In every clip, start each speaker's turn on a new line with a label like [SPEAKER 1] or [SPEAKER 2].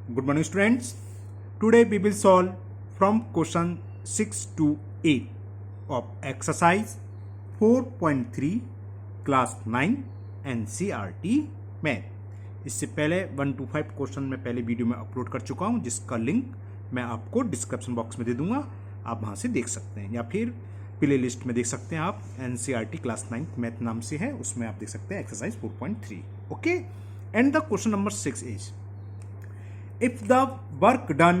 [SPEAKER 1] Good morning, students. Today we will solve from question 6 to 8 of exercise 4.3 class 9 NCERT math. इससे पहले 1 to 5 question मैं पहले video में upload कर चुका हूं, जिसका लिंक मैं आपको डिस्क्रिप्शन बॉक्स में दे दूंगा. आप वहां से देख सकते हैं, या फिर प्ले लिस्ट में देख सकते हैं. आप NCERT क्लास 9 मैथ नाम से है, उसमें आप देख सकते हैं exercise 4.3. Okay, and the question number 6 is, if the work done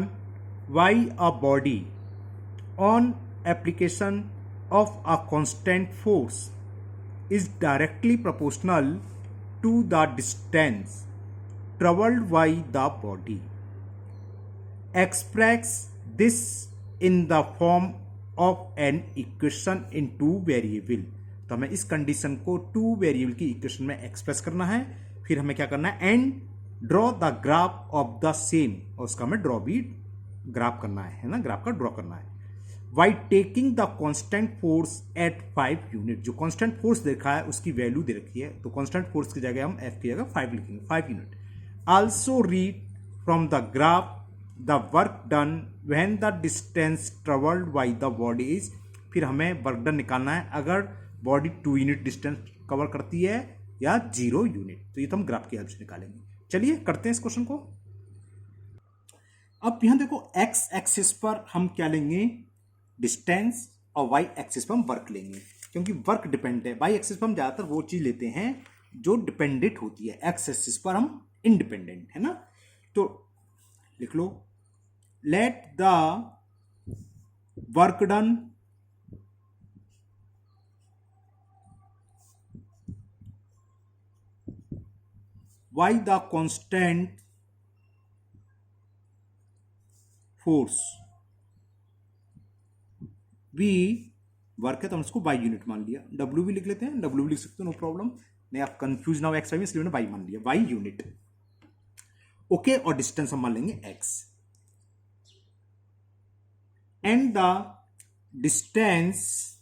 [SPEAKER 1] by a body on application of a constant force is directly proportional to the distance traveled by the body, express this in the form of an equation in two variable. तो हमें इस condition को two variable की equation में express करना है. फिर हमें क्या करना है, and draw the graph of the same, और उसका हमें ड्रॉ भी ग्राफ करना है ना, ग्राफ का ड्रॉ करना है. By taking the constant force at 5 unit. जो कांस्टेंट फोर्स देखा है उसकी वैल्यू दे रखी है, तो कांस्टेंट फोर्स की जगह हम एफ की जगह 5 लिखेंगे, 5 unit. Also read from the graph the work done when the distance travelled by the body is. फिर हमें वर्क डन निकालना है अगर बॉडी 2 यूनिट डिस्टेंस कवर करती है या 0 यूनिट. तो ये तो हम ग्राफ की हेल्प से निकालेंगे. चलिए करते हैं इस क्वेश्चन को. अब यहां देखो, एक्स एक्सिस पर हम क्या लेंगे, डिस्टेंस, और वाई एक्सिस पर हम वर्क लेंगे, क्योंकि वर्क डिपेंड है. वाई एक्सिस पर हम ज्यादातर वो चीज लेते हैं जो डिपेंडेंट होती है, एक्स एक्सिस पर हम इंडिपेंडेंट है ना. तो लिख लो, let the work done by the constant force v, work है तो हम इसको बाई यूनिट मान लिया. डब्ल्यू भी लिख लेते हैं, डब्ल्यू भी लिख सकते हो, नो प्रॉब्लम. नहीं, आप कंफ्यूज ना हो एक्स वाई में, इसलिए मैंने बाई मान लिया, बाई यूनिट. ओके, और डिस्टेंस हम मान लेंगे x. And the distance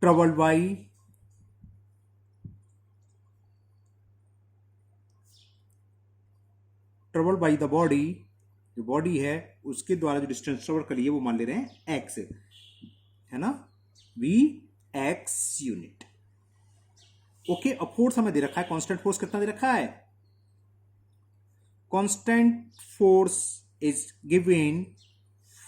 [SPEAKER 1] travelled by travel by the body, जो बॉडी है उसके द्वारा जो डिस्टेंस ट्रेवल करी है वो मान ले रहे हैं एक्स है ना, वी एक्स यूनिट. ओके, अब फोर्स हमें दे रखा है, कांस्टेंट फोर्स कितना दे रखा है, constant force is given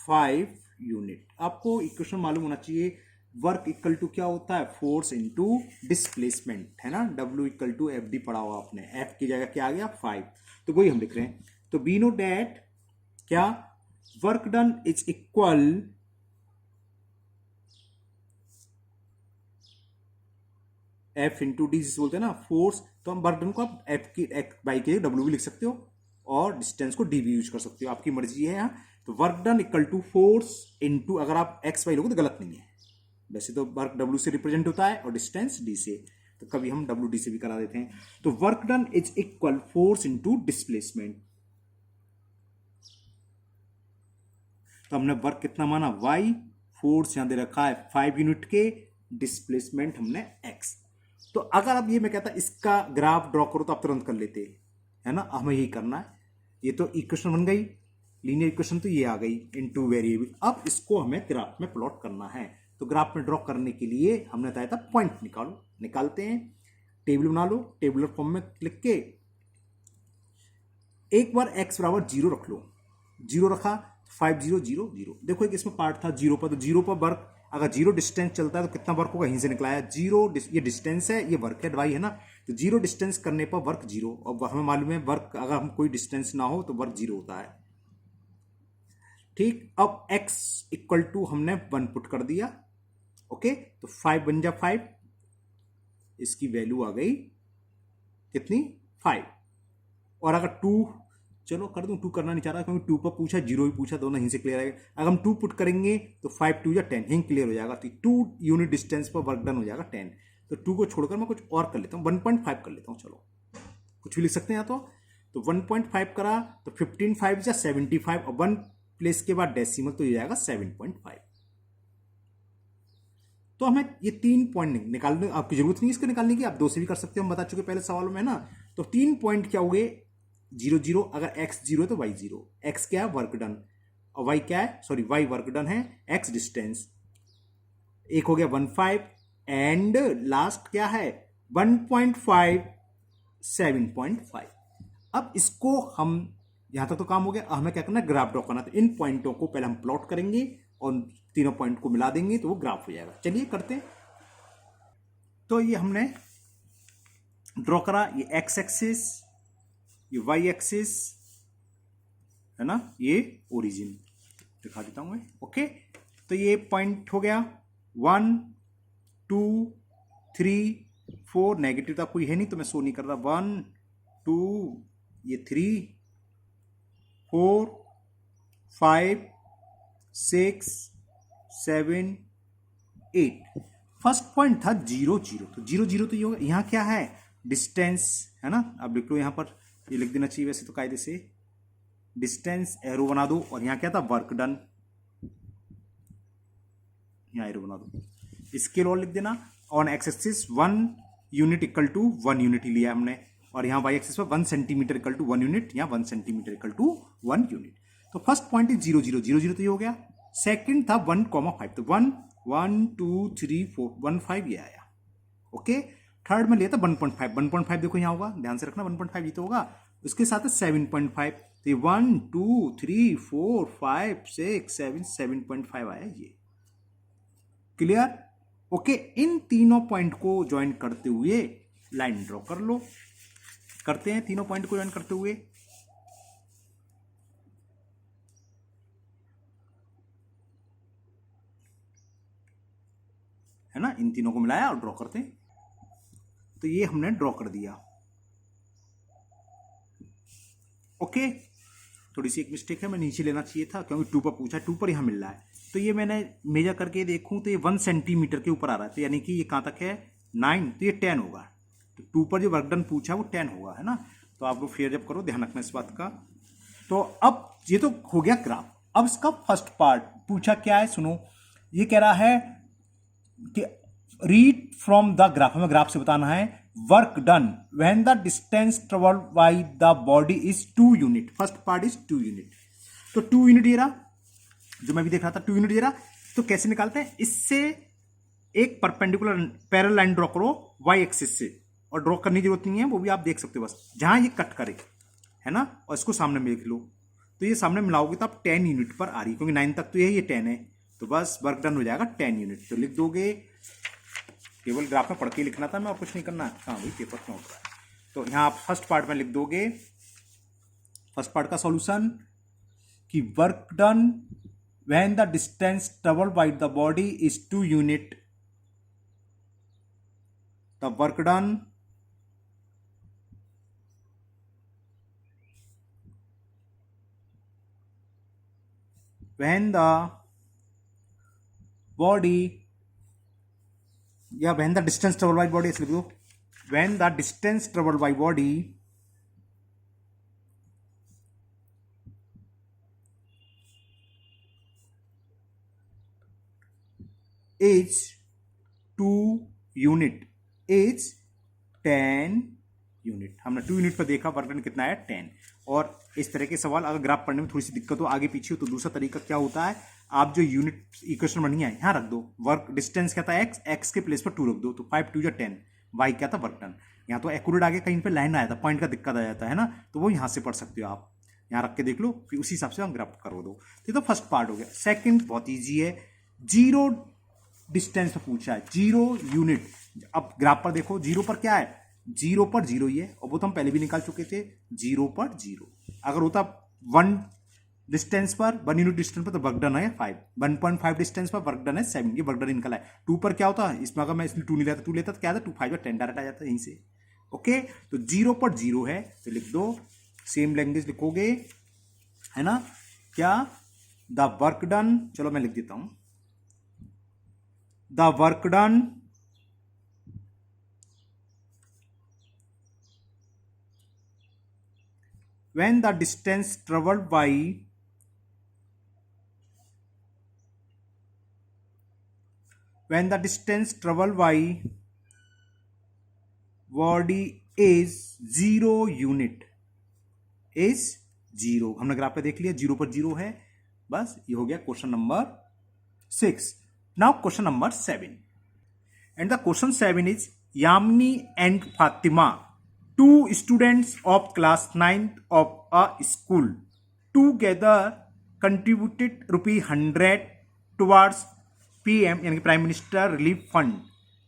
[SPEAKER 1] 5 unit. आपको इक्वेशन मालूम होना चाहिए, वर्क इक्वल टू क्या होता है, फोर्स इनटू डिस्प्लेसमेंट है ना. W equal to F D पढ़ा हुआ आपने, एफ की जगह क्या आ गया 5, तो वही हम लिख रहे हैं. तो वी नो डेट क्या, work done is equal F into D बोलते हैं ना, फोर्स. तो हम वर्क डन को आप एफ की बाई के डब्ल्यू भी लिख सकते हो, और डिस्टेंस को डी भी यूज कर सकते हो, आपकी मर्जी है यहाँ. तो work done equal to force into, अगर आप एक्स वाई लोगे तो गलत नहीं है, वैसे तो वर्क डब्ल्यू से रिप्रेजेंट होता है और डिस्टेंस डी से, तो कभी हम डब्ल्यू डी से भी करा देते हैं. तो work done is equal force into displacement. तो हमने वर्क कितना माना, वाई, फोर्स यहां दे रखा है 5 यूनिट के, डिस्प्लेसमेंट हमने एक्स. तो अगर अब ये मैं कहता इसका ग्राफ ड्रॉ करो तो आप तुरंत कर लेते है ना, हमें यही करना है. ये तो इक्वेशन बन गई, लीनियर इक्वेशन तो ये आ गई इन टू वेरिएबल. अब इसको हमें ग्राफ में प्लॉट करना है. तो ग्राफ में ड्रॉ करने के लिए हमने बताया था पॉइंट निकालो, निकालते हैं. टेबल बना लो, टेबुलर फॉर्म में लिख के एक बार x बराबर 0 रख लो. 0 रखा, 5 0 0 0. देखो एक इसमें पार्ट था 0 पर, तो 0 पर वर्क, अगर 0 डिस्टेंस चलता है तो कितना वर्क होगा, यहीं से निकला है 0. ये डिस्टेंस है, ये वर्क है वाई है ना. तो 0 डिस्टेंस करने पर वर्क 0, और हमें मालूम है वर्क अगर हम कोई डिस्टेंस ना हो तो वर्क 0 होता है. ठीक, अब x इक्वल टू हमने 1 पुट कर दिया. ओके, तो 5 बन जा 5, इसकी वैल्यू आ गई कितनी, 5. और अगर 2, चलो कर दूं, 2 करना नहीं चाह रहा क्योंकि 2 पर पूछा, 0 भी पूछा, दोनों यहीं से क्लियर आएगा. अगर हम 2 पुट करेंगे तो 5 2 या 10 यहीं क्लियर हो जाएगा. तो 2 यूनिट डिस्टेंस पर वर्क डन हो जाएगा 10. तो 2 को छोड़कर मैं कुछ और कर लेता हूँ, 1.5 कर लेता हूँ. चलो कुछ भी लिख सकते हैं यहाँ. तो 1.5 करा तो 15 5 या 75, और 1 प्लेस के बाद डेसिमल तो ये जाएगा 7.5. तो हमें ये 3 पॉइंट निकालने आपकी जरूरत नहीं इसको निकालने की, आप 2 से भी कर सकते हो, हम बता चुके पहले सवालों में ना। तो 3 पॉइंट क्या हो गए, 0 0, अगर x 0 है तो y 0, x क्या है वर्क डन, और y क्या है, सॉरी y वर्क डन है, x डिस्टेंस, एक हो गया 1.5 एंड लास्ट क्या है 1.5 7.5। अब इसको हम यहां तक तो काम हो गया, हमें क्या करना है ग्राफ ड्रॉ करना। तो इन पॉइंटों को पहले हम प्लॉट करेंगे और तीनों पॉइंट को मिला देंगे तो वो ग्राफ हो जाएगा। चलिए करते हैं। तो ये हमने ड्रॉ करा, ये एक्स एक्सिस, ये वाई एक्सिस है ना, ये ओरिजिन दिखा देता हूं मैं। ओके, तो ये पॉइंट हो गया 1 2 3 4, नेगेटिव तो कोई है नहीं तो मैं शो नहीं कर रहा, 1 2 ये 3 4 5 6 7 8। फर्स्ट पॉइंट था 0 0, तो 0 0 तो ये होगा, यहां क्या है डिस्टेंस है ना, अब लिख लो यहां पर, ये लिख देना चाहिए वैसे तो कायदे से, डिस्टेंस एरो बना दो, और यहां क्या था वर्क डन, यहां एरो बना दो, स्केल और लिख देना, on x axis 1 unit equal to 1 unit ही लिया हमने, और यहां वाई एक्सिस पर 1 सेंटीमीटर इक्वल टू 1 यूनिट, यहां 1 सेंटीमीटर इक्वल टू 1 यूनिट। तो फर्स्ट पॉइंट इज 0 0 0 0 तो ये हो गया। सेकंड था 1,5, तो 1 1 2 3 4 1 5 ये आया। ओके, थर्ड में लिया था 1.5, 1.5 देखो यहां होगा, ध्यान से रखना 1.5 ये तो होगा, उसके साथ है 7.5, तो 1 2 3 4 5 6 7 7.5 आया ये। क्लियर? ओके, इन तीनों पॉइंट को ज्वाइन करते हुए लाइन ड्रॉ कर लो। करते हैं तीनों पॉइंट को ज्वाइन करते हुए। है ना, इन तीनों को मिलाया और ड्रॉ करते हैं। तो ये हमने ड्रॉ कर दिया। ओके, थोड़ी सी एक मिस्टेक है, मैं नीचे लेना चाहिए था क्योंकि 2 पर पूछा, 2 पर यहां मिल रहा है, तो ये मैंने मेजर करके देखूं तो ये 1 सेंटीमीटर के ऊपर आ रहा है, तो यानी कि ये कहां तक है 9, तो ये 10 होगा। तो 2 पर जो वर्क डन पूछा वो 10 होगा, है ना। तो आप लोग फिर जब करो ध्यान रखना इस बात का। तो अब ये तो हो गया ग्राफ। अब इसका फर्स्ट पार्ट पूछा क्या है, सुनो, ये कह रहा है कि रीड फ्रॉम द ग्राफ, हमें ग्राफ से बताना है work done when the distance travel by the body is 2 unit. First part is 2 unit, तो 2 यूनिट ये रहा, जो मैं भी देख रहा था 2 यूनिट ये रहा। तो कैसे निकालते हैं, इससे एक परपेंडिकुलर पैरेलल लाइन ड्रॉ करो वाई एक्सिस से, और ड्रॉ करने की जरूरत नहीं है, वो भी आप देख सकते हो बस जहां ये कट करे, है ना, और इसको सामने में लिख लो। तो ये सामने मिलाओगे तो आप 10 यूनिट पर आ रही, क्योंकि 9 तक तो ये 10 है, तो बस वर्क डन हो जाएगा 10 यूनिट। तो लिख दोगे, केवल ग्राफ में पढ़ के लिखना था मैं, और कुछ नहीं करना। हाँ भाई पेपर क्यों उठ रहा है। तो यहाँ आप फर्स्ट पार्ट में लिख दोगे, फर्स्ट पार्ट का सॉल्यूशन कि work done when the distance travelled by the body is 2 unit, the work done when the body, या when the distance traveled by body, ऐसे लिख दो, when the distance traveled by body is 2 unit is 10 unit. हमने 2 unit पर देखा work done कितना है 10। और इस तरह के सवाल अगर ग्राफ पढ़ने में थोड़ी सी दिक्कत हो आगे पीछे हो, तो दूसरा तरीका क्या होता है, आप जो यूनिट इक्वेशन बनी है यहाँ रख दो, वर्क डिस्टेंस क्या था एक्स, एक्स के प्लेस पर 2 रख दो, तो 5 2 या 10, वाई क्या था वर्क डन। यहाँ तो एक्यूरेट आगे कहीं पे लाइन आया था, पॉइंट का दिक्कत आ जाता है ना, तो वो यहाँ से पढ़ सकते हो आप, यहाँ रख के देख लो, फिर उसी हिसाब से हम ग्राफ करो दो। तो ये तो फर्स्ट पार्ट हो गया। सेकंड बहुत ईजी है, 0 डिस्टेंस पर पूछा है, 0 यूनिट। अब ग्राफ पर देखो, 0 पर क्या है, 0 पर 0 ही है, और वो तो हम पहले भी निकाल चुके थे, 0 पर 0। अगर होता 1 डिस्टेंस पर, 1 यूनिट डिस्टेंस पर, तो वर्क डन है 5, 1.5 डिस्टेंस पर वर्क डन है 7, ये वर्क डन निकला है। 2 पर क्या होता है, इसमें अगर मैं इसमें 2 नहीं लेता, 2 लेता तो क्या था 2 5 और 10 डायरेक्ट आ जाता है यहीं से। ओके, तो 0 पर 0 है, तो लिख दो, सेम लैंग्वेज लिखोगे, है ना, क्या, द वर्क डन, चलो मैं लिख देता हूं, the work done when the distance traveled by when the distance traveled by body is 0 unit is 0। हमने ग्राफ पे देख लिया 0 पर 0 है। बस ये हो गया question number 6। Now question number 7 and the question 7 is Yamni and Fatima, two students of class 9th of a school, together contributed ₹100 towards PM यानी कि prime minister relief fund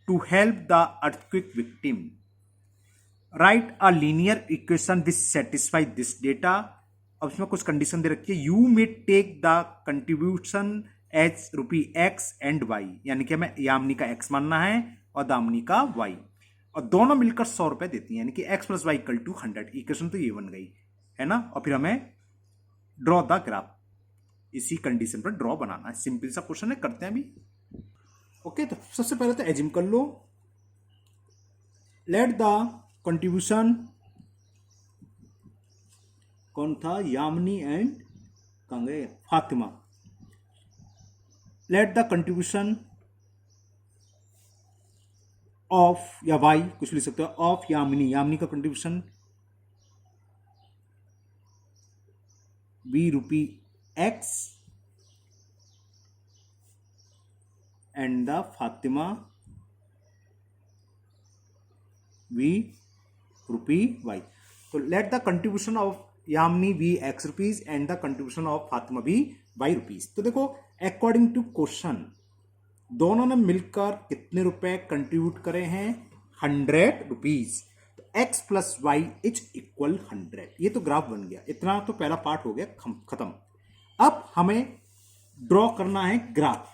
[SPEAKER 1] to help the earthquake victim. Write a linear equation which satisfy this data. अब इसमें कुछ condition दे रखी है। You may take the contribution as ₹X and Y, यानी कि हमें यामिनी का X मानना है और दामिनी का Y, और दोनों मिलकर ₹100 देती हैं, यानी कि X + Y = 100। इक्वेशन तो ये बन गई है ना। और फिर हमें ड्रॉ द ग्राफ, इसी कंडीशन पर ड्रॉ बनाना है। सिंपल सा क्वेश्चन है, करते हैं अभी। ओके, तो सबसे पहले तो एज्यूम कर लो, लेट द कंट्रीब्यूशन, कौन था, यामिनी एंड कहां गए, Fatima. Let the contribution of, या वाई कुछ भी लिख सकते हो, ऑफ यामिनी, यामिनी का contribution be ₹X and the Fatima be ₹Y। तो let the contribution of Yamini be ₹X and the contribution of Fatima be ₹Y। तो देखो, अकॉर्डिंग टू क्वेश्चन दोनों ने मिलकर कितने रुपए कंट्रीब्यूट करे हैं, ₹100। तो X + Y = 100। ये तो ग्राफ बन गया, इतना तो पहला पार्ट हो गया खत्म। अब हमें ड्रॉ करना है ग्राफ,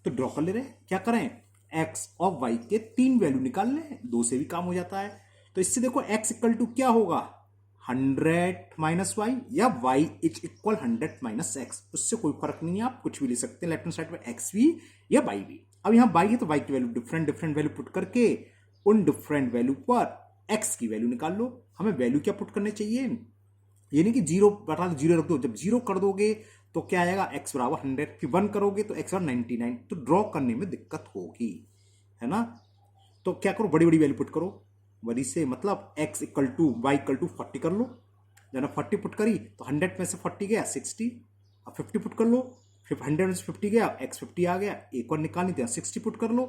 [SPEAKER 1] तो ड्रॉ कर ले रहे हैं। क्या करें, X और Y के 3 वैल्यू निकाल लें, 2 से भी काम हो जाता है। तो इससे देखो X = क्या होगा, 100 - Y, या Y = 100 - X। उससे कोई फर्क नहीं है, आप कुछ भी ले सकते हैं, लेफ्ट हैंड साइड में X भी या Y भी। अब यहाँ Y है तो Y की वैल्यू डिफरेंट वैल्यू पुट करके उन डिफरेंट वैल्यू पर X की वैल्यू निकाल लो। हमें वैल्यू क्या पुट करने चाहिए, ये नहीं कि 0 बटा 0 रख दो। जब 0 कर दोगे तो क्या आएगा, X = 100, फिर 1 करोगे तो X = 99। तो ड्रॉ करने में दिक्कत होगी, है ना। तो क्या करो, बड़ी बड़ी वैल्यू पुट करो, बड़ी से मतलब X = Y = 40 कर लो। जब 40 पुट करी तो 100 में से 40 गया 60। अब 50 पुट कर लो, फिर 100 में से 50 गया, X 50 आ गया। एक और निकालनी थी, 60 पुट कर लो,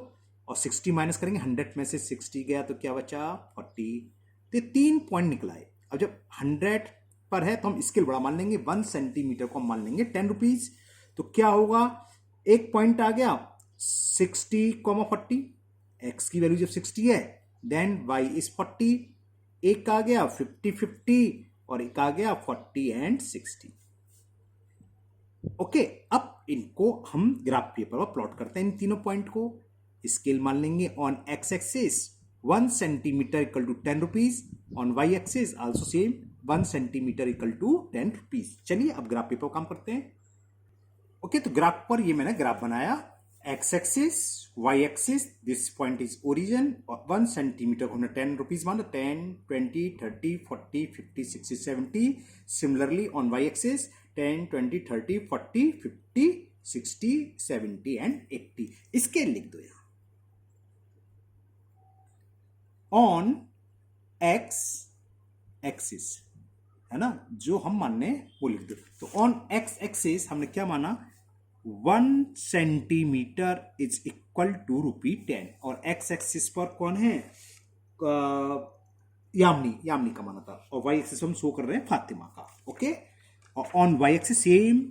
[SPEAKER 1] और 60 माइनस करेंगे, 100 में से 60 गया तो क्या बचा, 40। तो 3 पॉइंट निकला है। अब जब 100 पर है तो हम स्केल बड़ा मान लेंगे, 1 सेंटीमीटर को हम मान लेंगे ₹10। तो क्या होगा, एक पॉइंट आ गया 60, 40। X की वैल्यू जब 60 है, देन Y = 40। एक आ गया 50, 50, और एक आ गया 40 एंड 60। ओके, अब इनको हम ग्राफ पेपर पर प्लॉट करते हैं। इन तीनों पॉइंट को स्केल मान लेंगे। On X axis 1 centimetre = ₹10, on Y axis also same 1 centimetre = ₹10। चलिए अब ग्राफ पेपर काम करते हैं। ओके, तो ग्राफ पर ये मैंने ग्राफ बनाया, X axis, Y axis, this point is origin, और 1 सेंटीमीटर को हमने ₹10 माना, 10, 20, 30, 40, 50, 60, 70। Similarly on Y axis 10, 20, 30, 40, 50, 60, 70 and 80। Scale लिख दो यहां। ऑन X एक्सिस, है ना, जो हम मानने वो लिख दो। तो ऑन X एक्सिस हमने क्या माना, 1 सेंटीमीटर = ₹10, और X एक्सिस पर कौन है, यामिनी का माना था, और Y एक्सिस हम शो कर रहे हैं फातिमा का। ओके, और on Y axis same,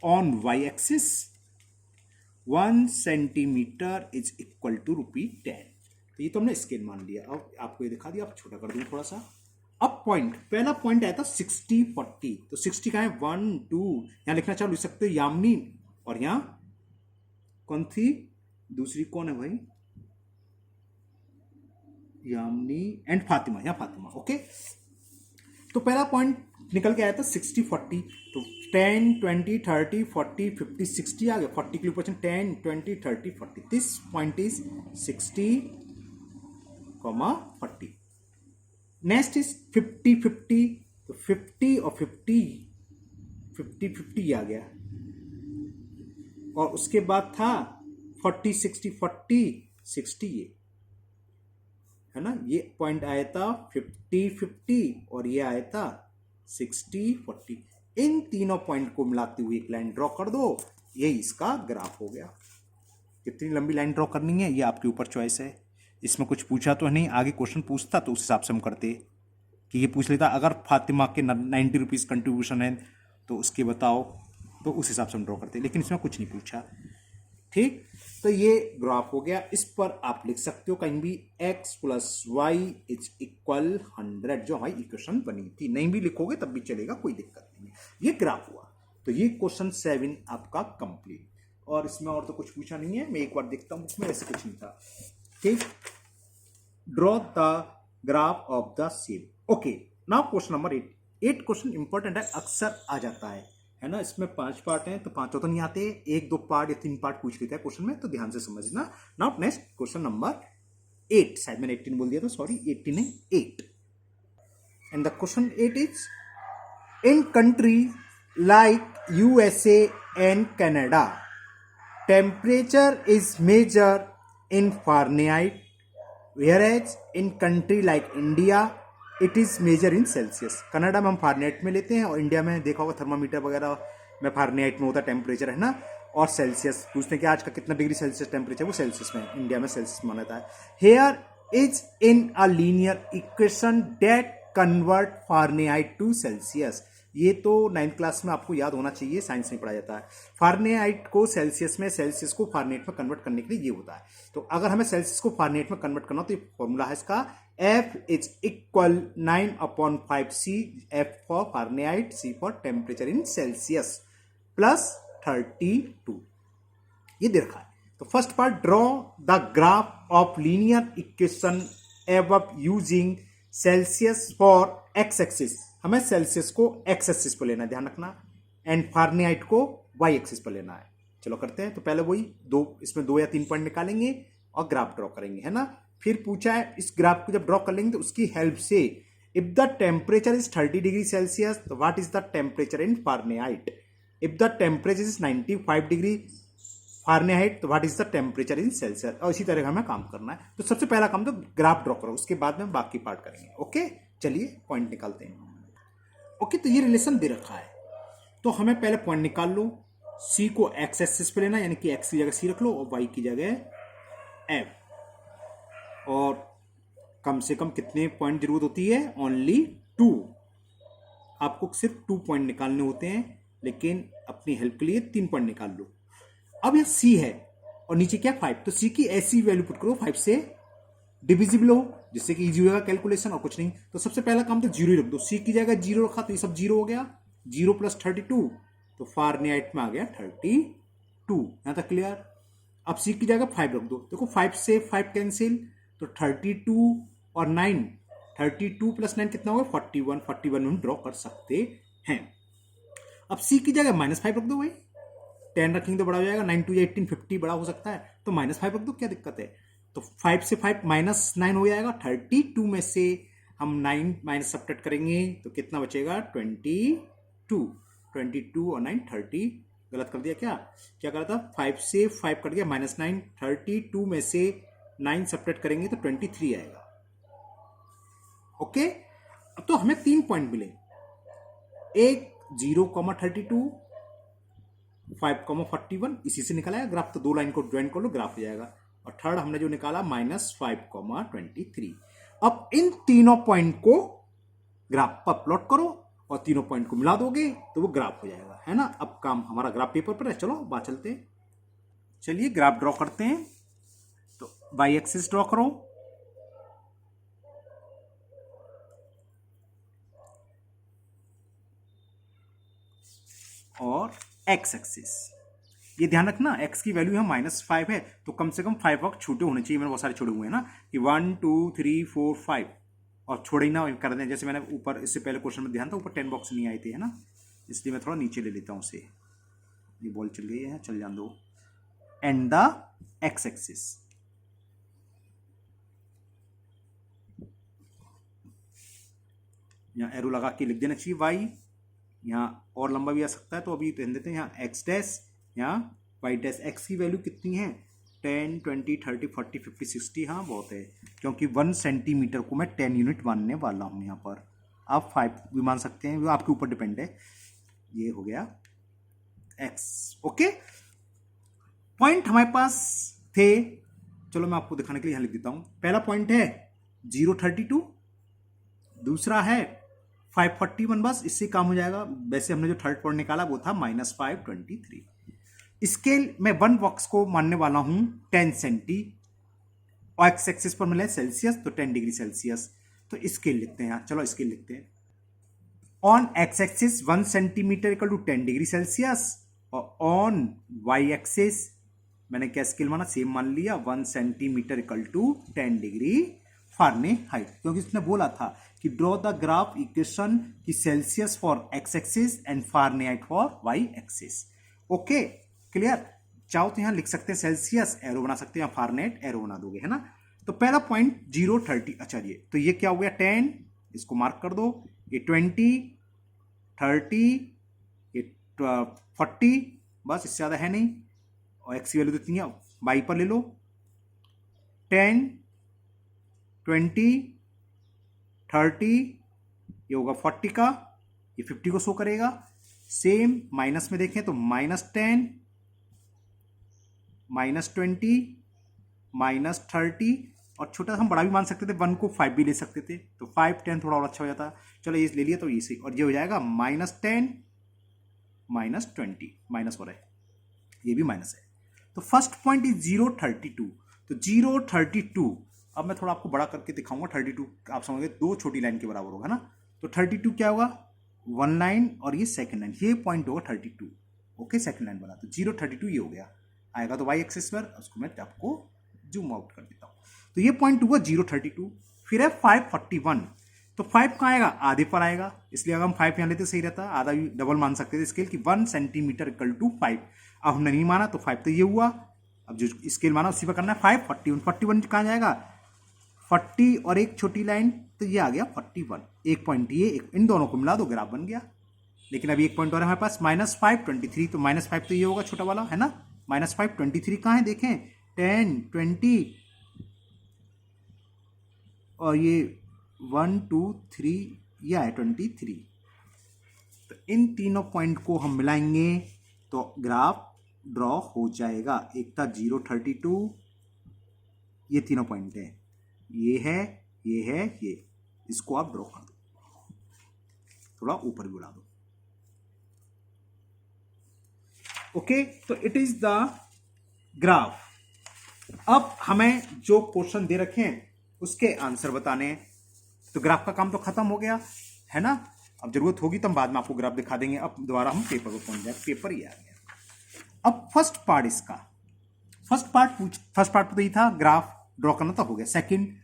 [SPEAKER 1] on Y axis 1 centimetre = ₹10। तो ये तो हमने स्केल मान लिया। अब आपको ये दिखा दिया, आप छोटा कर दूं थोड़ा सा। अब पॉइंट, पहला पॉइंट आया था 60, 40। तो 60 का है 1, 2, यहां लिखना चाहो लिख सकते हो यामिनी, और यहां कौन थी, दूसरी कौन है भाई, यामिनी एंड फातिमा, यहां फातिमा। ओके, तो पहला पॉइंट निकल के आया था 60, 40। तो 10, 20, 30, 40, 50, 60 आ गया। 40 के ऊपर 10, 20, 30, 40। This point is 60, 40। Next is 50, 50। तो 50 और 50, 50 आ गया। और उसके बाद था 40 60 40 60, ये है ना, ये पॉइंट आया था 50 50 और ये आया था 60 40। इन तीनों पॉइंट को मिलाते हुए एक लाइन ड्रॉ कर दो, ये इसका ग्राफ हो गया। कितनी लंबी लाइन ड्रॉ करनी है ये आपके ऊपर चॉइस है। इसमें कुछ पूछा तो नहीं, आगे क्वेश्चन पूछता तो उस हिसाब से हम करते कि ये पूछ लेता अगर फातिमा के 90 रुपीज़ कंट्रीब्यूशन है तो उसके बताओ, तो उस हिसाब से हम ड्रॉ करते, लेकिन इसमें कुछ नहीं पूछा। ठीक, तो ये ग्राफ हो गया। इस पर आप लिख सकते हो कहीं भी x plus Y is equal 100, जो हमारी इक्वेशन बनी थी। नहीं भी लिखोगे तब भी चलेगा, कोई दिक्कत नहीं है। ये ग्राफ हुआ, तो ये क्वेश्चन 7 आपका कंप्लीट। और इसमें और तो कुछ पूछा नहीं है, मैं एक बार देखता हूं उसमें, ऐसे कुछ नहीं था। ठीक, draw the graph of the shape. Okay, now question number 8। 8 question important है, अक्सर आ जाता है ना। इसमें 5 पार्ट हैं तो 5 तो नहीं आते, 1 2 पार्ट या 3 पार्ट पूछ लेते हैं क्वेश्चन में, तो ध्यान से समझना। नाउ नेक्स्ट क्वेश्चन नंबर 8, शायद मैंने 18 बोल दिया था, सॉरी 18 है, 8। And the question 8 is in country like USA and Canada temperature is measure in Fahrenheit, whereas in country like India it is measure in Celsius। Canada में हम Fahrenheit में लेते हैं और इंडिया में देखा होगा थर्मामीटर वगैरह में फारेनहाइट में होता है टेम्परेचर, है ना। और सेल्सियस पूछते हैं कि आज का कितना डिग्री सेल्सियस टेम्परेचर, वो सेल्सियस में, इंडिया में सेल्सियस माना जाता है। Here is in a linear equation that convert Fahrenheit to Celsius. ये तो 9th क्लास में आपको याद होना चाहिए, साइंस में पढ़ा जाता है। फारेनहाइट को सेल्सियस में, सेल्सियस को फारेनहाइट में कन्वर्ट करने के लिए ये होता है। तो अगर हमें सेल्सियस को फारेनहाइट में कन्वर्ट करना हो तो ये फॉर्मूला है इसका, F is equal 9/5C, F for Fahrenheit, C for temperature in Celsius, plus 32। ये दे रखा है। तो first part, draw the graph of linear equation above using Celsius for X axis. हमें सेल्सियस को एक्स एक्सिस पर लेना है, ध्यान रखना, एंड फारेनहाइट को वाई एक्सिस पर लेना है। चलो करते हैं। तो पहले वही इसमें 2 या 3 पॉइंट निकालेंगे और ग्राफ ड्रॉ करेंगे, है ना। फिर पूछा है इस ग्राफ को जब ड्रॉ कर लेंगे तो उसकी हेल्प से, if the temperature is 30 degree Celsius तो what is the temperature in Fahrenheit, if the temperature is 95 degree Fahrenheit तो what is the temperature in Celsius. और इसी तरह हमें काम करना है। तो सबसे पहला काम तो ग्राफ ड्रॉ करो, उसके बाद में बाकी पार्ट करेंगे। ओके, चलिए पॉइंट निकालते हैं। ओके, तो ये रिलेशन दे रखा है, तो हमें पहले पॉइंट निकाल लो। सी को एक्स एक्सिस पे लेना, यानी कि एक्स की जगह सी रख लो और वाई की जगह एफ। और कम से कम कितने पॉइंट जरूरत होती है, ओनली 2। आपको सिर्फ 2 पॉइंट निकालने होते हैं, लेकिन अपनी हेल्प के लिए 3 पॉइंट निकाल लो। अब यह सी है और नीचे क्या 5, तो सी की ऐसी वैल्यू पुट करो 5 से डिविजिबल हो, जिससे कि इजी होगा कैलकुलेशन, और कुछ नहीं। तो सबसे पहला काम तो 0 ही रख दो। सी की जगह 0 रखा तो ये सब 0 हो गया, 0 प्लस 32 तो फारेनहाइट में आ गया 32। यहां तक क्लियर। अब सी की जगह 5 रख दो, देखो 5 से 5 कैंसिल, तो 32 और 9, 32 प्लस 9 कितना होगा 41, 41 में हम ड्रॉ कर सकते हैं। अब सी की जगह -5 रख दो भाई, 10 रखेंगे तो बड़ा हो जाएगा, 9 2 18 50 बड़ा हो सकता है, तो -5 रख दो, क्या दिक्कत है। तो 5 से 5 -9 हो जाएगा, 32 में से हम 9 माइनस सब्ट्रैक्ट करेंगे तो कितना बचेगा 22। 22 और 9 30, गलत कर दिया क्या करा था, 5 से 5 कट गया -9, 32 में से 9 सब्ट्रैक्ट करेंगे तो 23 आएगा। ओके, अब तो हमें 3 पॉइंट मिले, एक 0,32, 5,41, इसी से निकला है ग्राफ। तो 2 लाइन को ज्वाइन कर लो, ग्राफ हो जाएगा। और थर्ड हमने जो निकाला -5,23। अब इन तीनों पॉइंट को ग्राफ पर प्लॉट करो और तीनों पॉइंट को मिला दोगे तो वो ग्राफ हो जाएगा, है ना। अब काम हमारा ग्राफ पेपर पर है, चलो बाहर चलते हैं। चलिए ग्राफ ड्रॉ करते हैं। तो वाई एक्सिस ड्रॉ करो, और एक्स एक्सिस। ये ध्यान रखना, x की वैल्यू यहाँ -5 है, तो कम से कम 5 वक्त छोटे होने चाहिए। मैंने बहुत सारे छोड़े हुए हैं ना, कि 1 2 3 4 5, और छोड़े ही ना कर दें। जैसे मैंने ऊपर इससे पहले क्वेश्चन में ध्यान था, ऊपर 10 बॉक्स नहीं आए थे, है ना, इसलिए मैं थोड़ा नीचे ले लेता हूँ उसे। ये बॉल चल गई है, चल जान दो। एंड द एक्स एक्सिस, यहाँ एरो लगा के लिख देना चाहिए y, यहाँ और लंबा भी आ सकता है, तो अभी रहने देते हैं यहाँ x डैश, यहाँ y डैश। x की वैल्यू कितनी है 10, 20, 30, 40, 50, 60, हाँ बहुत है, क्योंकि 1 सेंटीमीटर को मैं 10 यूनिट मानने वाला हूँ यहाँ पर। आप 5 भी मान सकते हैं, वो आपके ऊपर डिपेंड है। ये हो गया x। ओके, पॉइंट हमारे पास थे, चलो मैं आपको दिखाने के लिए यहाँ लिख देता हूँ। पहला पॉइंट है 032, दूसरा है 541, बस इससे काम हो जाएगा। वैसे हमने जो थर्ड पॉइंट निकाला वो था -523। स्केल में 1 बॉक्स को मानने वाला हूं 10 सेंटी, और एक्स एक्सिस पर मिले सेल्सियस, तो 10 डिग्री सेल्सियस। तो स्केल लिखते हैं, चलो स्केल लिखते हैं। On x axis 1 centimetre equal to 10 degree Celsius, और ऑन वाई एक्सिस मैंने क्या स्केल माना, सेम मान लिया, 1 centimetre equal to 10 degree Fahrenheit, क्योंकि इसने बोला था कि ड्रॉ द ग्राफ इक्वेशन की Celsius for X axis and Fahrenheit for Y axis. Okay, clear. चाहो तो यहां लिख सकते हैं सेल्सियस, एरो बना सकते हैं, फारेनहाइट एरो बना दोगे, है ना। तो पहला पॉइंट 030, अच्छा ये तो ये क्या हो गया 10, इसको मार्क कर दो। ये 20, 30, ये 40, बस इससे ज्यादा है नहीं, और एक्स की वैल्यू देती है, वाई पर ले लो 10, 20, 30, ये होगा 40 का, ये 50 को शो करेगा। सेम माइनस में देखें तो -10, -20, -30, और छोटा हम बड़ा भी मान सकते थे, 1 को 5 भी ले सकते थे, तो 5, 10 थोड़ा और अच्छा हो जाता। चलो ये ले लिया तो ये सही, और ये हो जाएगा -10, -20, माइनस हो रहा है, ये भी माइनस है। तो फर्स्ट पॉइंट इज 032, तो 032, अब मैं थोड़ा आपको बड़ा करके दिखाऊंगा। 32 आप समझोगे 2 छोटी लाइन के बराबर होगा ना, तो 32 क्या होगा 1 लाइन, और ये सेकंड लाइन, ये पॉइंट होगा 32। ओके, सेकंड लाइन वाला, तो 032 ये हो गया, आएगा तो वाई एक्सिस पर, उसको मैं आपको जूम आउट कर देता हूँ। तो ये पॉइंट हुआ 032। फिर है 541, तो 5 कहाँ आएगा, आधे पर आएगा, इसलिए अगर हम 5 यहाँ लेते सही रहता, आधा भी डबल मान सकते थे स्केल की, 1 सेंटीमीटर इक्वल टू 5। अब हमने नहीं माना तो 5 तो ये हुआ, अब जो स्केल माना उसी पर करना है। 541, 41 कहाँ जाएगा 40, और एक छोटी लाइन, तो ये आ गया 41। एक पॉइंट ये, एक इन दोनों को मिला दो, ग्राफ बन गया। लेकिन अभी एक पॉइंट और है हमारे पास -523, तो -5 तो ये होगा छोटा वाला, है ना। -523 कहाँ है देखें, 10, 20, और ये 1, 2, 3, यह है 23। तो इन तीनों पॉइंट को हम मिलाएंगे तो ग्राफ ड्रॉ हो जाएगा। एक था 032, ये तीनों पॉइंट है, ये है, ये है, ये, इसको आप ड्रॉ कर दो, थोड़ा ऊपर भी बढ़ा दो। ओके, तो इट इज द ग्राफ। अब हमें जो क्वेश्चन दे रखे हैं उसके आंसर बताने हैं, तो ग्राफ का काम तो खत्म हो गया, है ना। अब जरूरत होगी तो हम बाद में आपको ग्राफ दिखा देंगे। अब दोबारा हम पेपर को पहुंच जाए, पेपर ही आ गया। अब फर्स्ट पार्ट इसका, फर्स्ट पार्ट तो यही था, ग्राफ ड्रॉ करना तो हो गया। Second,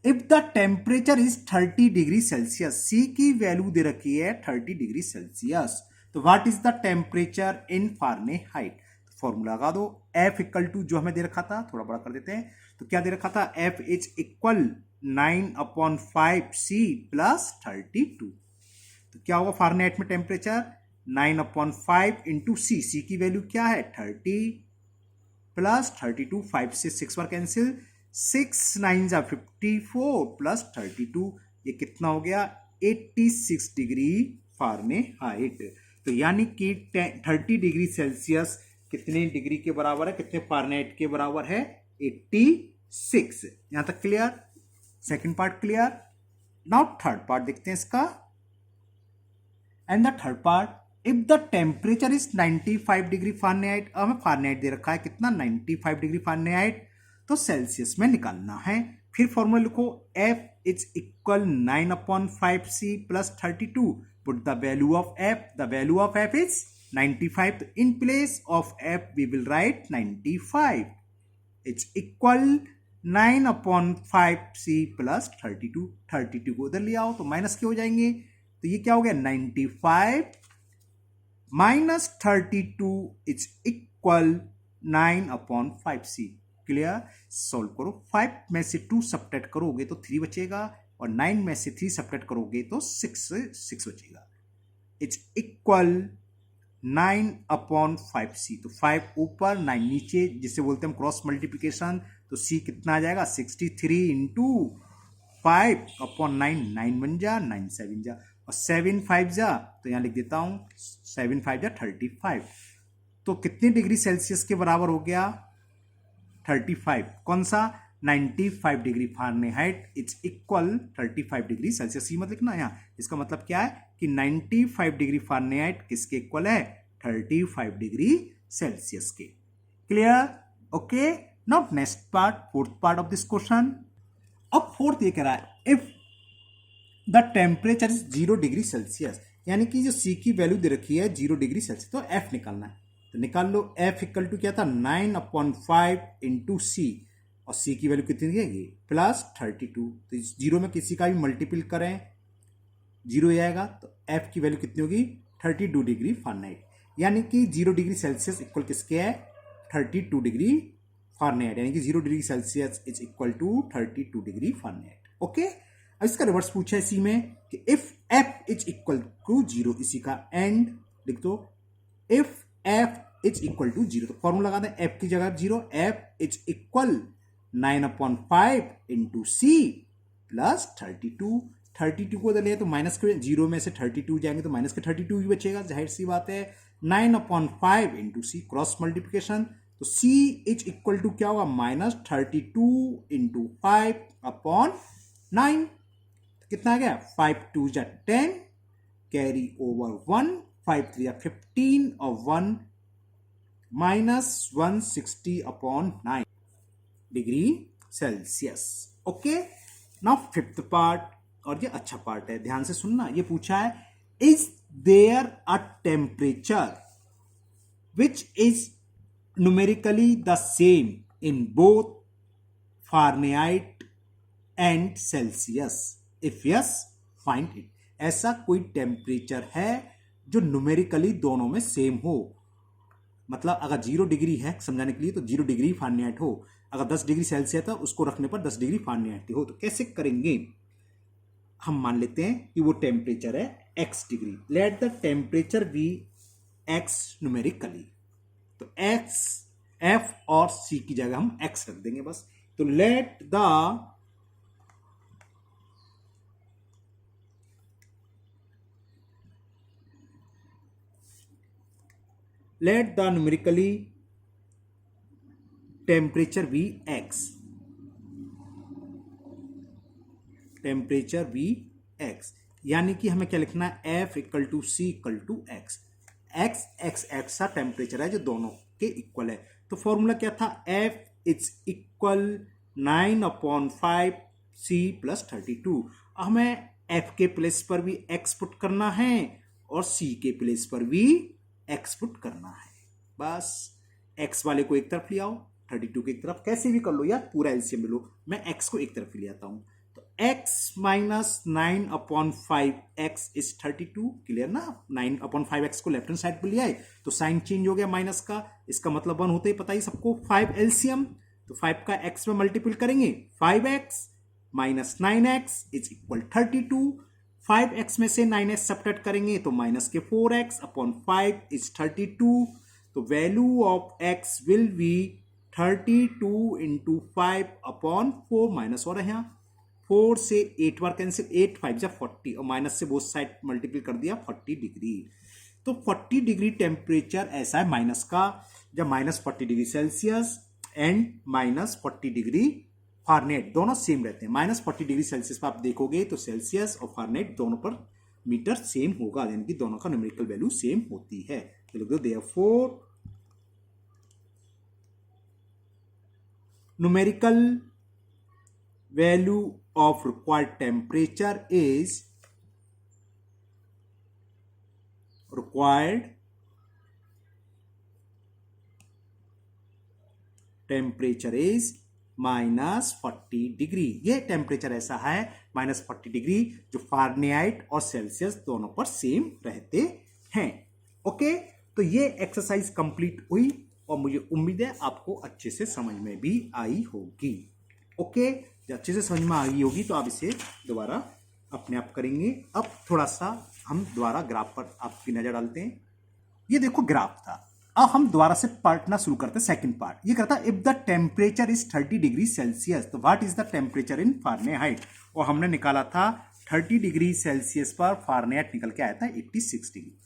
[SPEAKER 1] if the temperature is 30 degree Celsius, C की वैल्यू दे रखी है 30 डिग्री सेल्सियस, तो what is the temperature in Fahrenheit. Formula लगा दो, F इक्वल टू जो हमें दे रखा था, थोड़ा बड़ा कर देते हैं, तो क्या दे रखा था, F is equal 9/5C plus 32। तो क्या होगा फारेनहाइट में टेम्परेचर, 9/5 इंटू सी, सी की वैल्यू क्या है 30 प्लस 32, 5 से 6 बार कैंसिल, 6 9 जा 54 प्लस 32, ये कितना हो गया 86 डिग्री फारेनहाइट। तो यानी कि 30 डिग्री सेल्सियस कितने डिग्री के बराबर है, कितने फारेनहाइट के बराबर है, 86। यहां तक clear, second part clear. Now third part देखते हैं इसका। And the third part, if the temperature is 95 degree Fahrenheit, अब हमें फारेनहाइट दे रखा है कितना 95 डिग्री फारेनहाइट, तो सेल्सियस में निकालना है। फिर फॉर्मूला लिखो, F is equal 9/5C plus 32, put the value of F, the value of F is 95, तो in place of F we will write 95, it's equal 9/5C plus 32, 32 को उधर ले आओ तो माइनस के हो जाएंगे, तो ये क्या हो गया 95 minus 32 is equal 9/5C। Clear, solve करो, 5 में से 2 सब्ट्रैक्ट करोगे तो 3 बचेगा, और 9 में से 3 सब्ट्रैक्ट करोगे तो 6 बचेगा। इट्स इक्वल 9/5c, तो 5 ऊपर 9 नीचे, जिसे बोलते हैं हम क्रॉस मल्टीप्लिकेशन। तो c कितना आ जाएगा 63 इंटू 5/9, 9 बन जा, 9 7 जा, और 7 5 जा, तो यहाँ लिख देता हूँ 7 5 जा 35। तो कितने डिग्री सेल्सियस के बराबर हो गया 35। कौन सा 95 degree Fahrenheit it's equal 35 degree Celsius. C मत लिखना यहाँ, इसका मतलब क्या है कि 95 डिग्री फारेनहाइट किसके इक्वल है 35 डिग्री सेल्सियस के। Clear? Okay, now next part, fourth part of this question. अब फोर्थ ये कह रहा है if the temperature is 0 degree Celsius, यानी कि जो सी की वैल्यू दे रखी है 0 डिग्री सेल्सियस, तो एफ निकालना है। तो निकाल लो, एफ इक्वल टू क्या था 9/5 इंटू सी, और सी की वैल्यू कितनी दिएगी +32। तो इस जीरो में किसी का भी मल्टीपल करें जीरो ही आएगा, तो एफ की वैल्यू कितनी होगी 32 डिग्री फारेनहाइट, यानी कि 0 डिग्री सेल्सियस इक्वल किसके है 32 डिग्री फारेनहाइट, यानी कि 0 degree Celsius is equal to 32 degree Fahrenheit. Okay, अब इसका रिवर्स पूछा है इसी में कि if F is equal to 0, इसी का एंड लिख दो, if F is equal to 0, तो फॉर्मूला लगा दें एफ की जगह 0, F is equal 9/5 into C plus 32। 32 को ले तो माइनस के 0 में से 32 जाएंगे तो माइनस के 32 ही बचेगा, जाहिर सी बात है। 9/5 इंटू सी क्रॉस मल्टीप्लिकेशन, तो सी इज इक्वल टू क्या होगा -32 इंटू 5/9, कितना आ गया 5 2 जा 10, कैरी ओवर 1, 5 3 जा 15 और 1 -160/9 degree Celsius. Okay, now fifth part, और ये अच्छा पार्ट है, ध्यान से सुनना। ये पूछा है is there a temperature which is numerically the same in both Fahrenheit and Celsius, if yes find it. ऐसा कोई टेम्परेचर है जो न्यूमेरिकली दोनों में सेम हो, मतलब अगर 0 डिग्री है समझाने के लिए तो 0 डिग्री फारेनहाइट हो, अगर 10 डिग्री सेल्सियस है उसको रखने पर 10 डिग्री फारेनहाइट हो। तो कैसे करेंगे, हम मान लेते हैं कि वो टेम्परेचर है x degree, let the temperature be x numerically, तो x f और c की जगह हम x रख देंगे बस। तो let the numerically temperature be x, temperature be x, यानी कि हमें क्या लिखना है f equal to C equal to X, X X X सा टेम्परेचर है जो दोनों के इक्वल है। तो फॉर्मूला क्या था f is equal 9/5 c plus 32। हमें f के प्लेस पर भी x पुट करना है और c के प्लेस पर भी x पुट करना है। बस x वाले को एक तरफ ले आओ, 32 की एक तरफ, कैसे भी कर लो यार, पूरा एलसीएम ले लो। मैं x को एक तरफ ले आता हूं, तो x minus 9/5 x is 32, clear ना। 9/5 x को लेफ्ट हैंड साइड पे लिया है तो साइन चेंज हो गया माइनस का, इसका मतलब 1 होते ही पता ही सबको 5 एलसीएम, तो 5 का x में मल्टीपल करेंगे 5x minus 9x is equal 32, 5x में से 9x सब्ट्रैक्ट करेंगे तो माइनस के 4x/5 इज 32, तो value of x will be 32 into 5/4, minus हो रहा है यहाँ 4 से 8 बार कैंसिल, 8 5 जा 40 और माइनस से बोथ साइड मल्टीपल कर दिया 40 डिग्री। तो 40 डिग्री टेम्परेचर ऐसा है माइनस का, जब -40 degree Celsius and -40 degree Fahrenheit दोनों सेम रहते हैं। -40 डिग्री सेल्सियस पर आप देखोगे तो सेल्सियस और फारेनहाइट दोनों पर मीटर सेम होगा, यानी कि दोनों का न्यूमेरिकल वैल्यू सेम होती है। तो लिख दो therefore numerical value of required temperature is required temperature is -40 degree. ये टेम्परेचर ऐसा है -40 डिग्री जो फारेनहाइट और सेल्सियस दोनों पर सेम रहते हैं। ओके, तो ये एक्सरसाइज कंप्लीट हुई और मुझे उम्मीद है आपको अच्छे से समझ में भी आई होगी। ओके, जब अच्छे से समझ में आई होगी तो आप इसे दोबारा अपने आप करेंगे। अब थोड़ा सा हम दोबारा ग्राफ पर आपकी नजर डालते हैं। ये देखो ग्राफ था। अब हम दोबारा से पढ़ना शुरू करते हैं सेकंड पार्ट। ये कहता है if the temperature is 30 degree Celsius तो what is the temperature in Fahrenheit, और हमने निकाला था 30 डिग्री सेल्सियस पर फारेनहाइट निकल के आया था 86 डिग्री।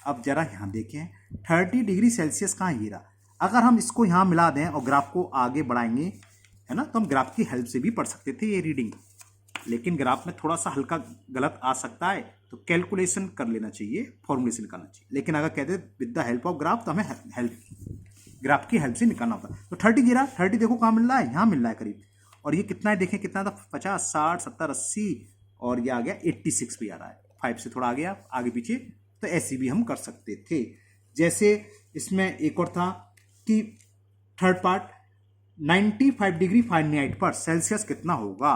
[SPEAKER 1] अब जरा यहाँ देखें 30 डिग्री सेल्सियस कहाँ ये रहा। अगर हम इसको यहाँ मिला दें और ग्राफ को आगे बढ़ाएंगे, है ना, तो हम ग्राफ की हेल्प से भी पढ़ सकते थे ये रीडिंग, लेकिन ग्राफ में थोड़ा सा हल्का गलत आ सकता है, तो कैलकुलेशन कर लेना चाहिए, फॉर्मूले से निकालना चाहिए। लेकिन अगर कहते with the help of graph तो हमें ग्राफ की हेल्प से निकालना होता है। तो 30 गिरा, 30 देखो कहाँ मिल रहा है, यहाँ मिल रहा है करीब, और ये कितना है देखें, कितना था 50, 60, 70, 80, और ये आ गया 86 भी आ रहा है, 5 से थोड़ा आ गया आगे पीछे। तो ऐसे भी हम कर सकते थे। जैसे इसमें एक और था कि थर्ड पार्ट 95 डिग्री फारेनहाइट पर सेल्सियस कितना होगा।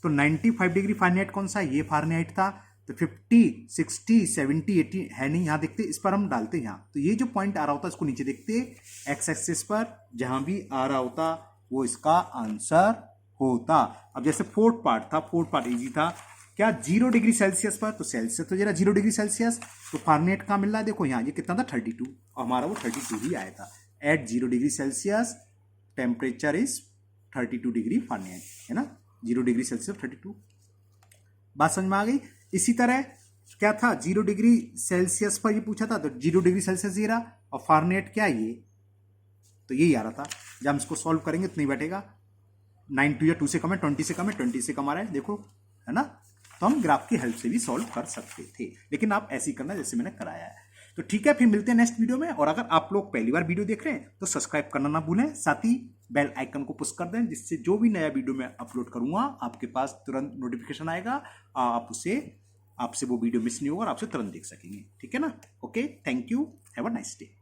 [SPEAKER 1] तो 95 डिग्री फारेनहाइट कौन सा है, ये फारेनहाइट था। तो 50, 60, 70, 80 है नहीं, यहाँ देखते, इस पर हम डालते यहाँ। तो ये जो पॉइंट आ रहा होता है इसको नीचे देखते, एक्स एक्सिस पर जहां भी आ रहा होता वो इसका आंसर होता। अब जैसे फोर्थ पार्ट था, फोर्थ पार्ट इजी था, क्या 0 डिग्री सेल्सियस पर, तो सेल्सियस तो जरा 0 डिग्री सेल्सियस, तो फारेनहाइट कहाँ मिल रहा है, देखो यहाँ, ये कितना था 32, और हमारा वो 32 ही आया था। At 0 degree Celsius temperature is 32 degree Fahrenheit, है ना, 0 डिग्री सेल्सियस 32। बात समझ में आ गई। इसी तरह क्या था, 0 डिग्री सेल्सियस पर ये पूछा था, तो 0 डिग्री सेल्सियस ये रहा, और फारेनहाइट क्या है ये, तो यही आ रहा था। जब हम इसको सॉल्व करेंगे तो नहीं बैठेगा, 9 2 या 2 से कम है, 20 से कम है, 20 से कम आ रहा है, देखो, है ना। तो हम ग्राफ की हेल्प से भी सॉल्व कर सकते थे, लेकिन आप ऐसे ही करना जैसे मैंने कराया है। तो ठीक है, फिर मिलते हैं नेक्स्ट वीडियो में। और अगर आप लोग पहली बार वीडियो देख रहे हैं तो सब्सक्राइब करना ना भूलें, साथ ही बेल आइकन को पुश कर दें, जिससे जो भी नया वीडियो मैं अपलोड करूंगा आपके पास तुरंत नोटिफिकेशन आएगा, आपसे वो वीडियो मिस नहीं होगा और आपसे तुरंत देख सकेंगे। ठीक है ना, okay, thank you, have a nice day.